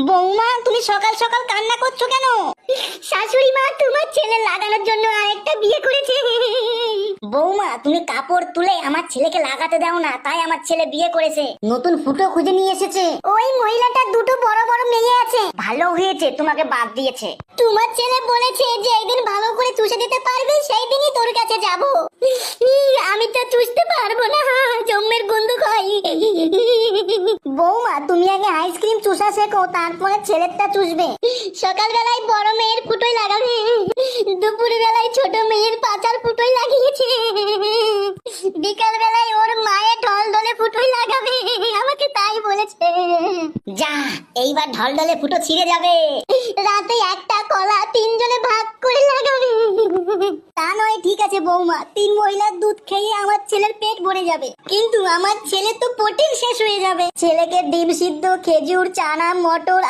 বৌমা, তুমি সকাল সকাল কান্না করছো কেন? শাশুড়ি মা তোমার ছেলে লাগানোর জন্য আরেকটা বিয়ে করেছে। বৌমা, তুমি কাপড় তুলে আমার ছেলেকে লাগাতে দাও না, তাই আমার ছেলে বিয়ে করেছে। নতুন ফুটো খুঁজে নিয়ে এসেছে। ওই মহিলাটার দুটো বড় বড় মেয়ে আছে। ভালো হয়েছে তোমাকে বাদ দিয়েছে। তোমার ছেলে বলেছে যে একদিন ভালো করে চুষে দিতে পারবে, সেই দিনই তোর কাছে যাব। আমি তো চুষতে পারবো না, জম্মের গন্ধ খাই। বৌমা, তুমি আগে আইসক্রিম চুষা শেখো, তারপরে ছেলেরটা চুষবে। সকালবেলায় বড় মেয়ের ফুটোই লাগাবে, দুপুর বেলায় ছোট মেয়ের পাচার ফুটোই লাগিয়েছে, বিকাল বেলায় ওর মায়ের ঢল ঢলে ফুটোই লাগাবে। আমাকে তাই বলেছে। যা, এইবার ঢল ঢলে ফুটো ছিঁড়ে যাবে। রাতে একটা কলা তিনজনে ভাগ করে লাগাবে। তা নয়, ঠিক আছে বৌমা, 3 মহিলার দুধ খেয়ে আমার ছেলের পেট ভরে যাবে, কিন্তু আমার ছেলে তো প্রোটিন শেষ হয়ে যাবে। ছেলেকে ডিম সিদ্ধ, খেজুর, চানা, মটর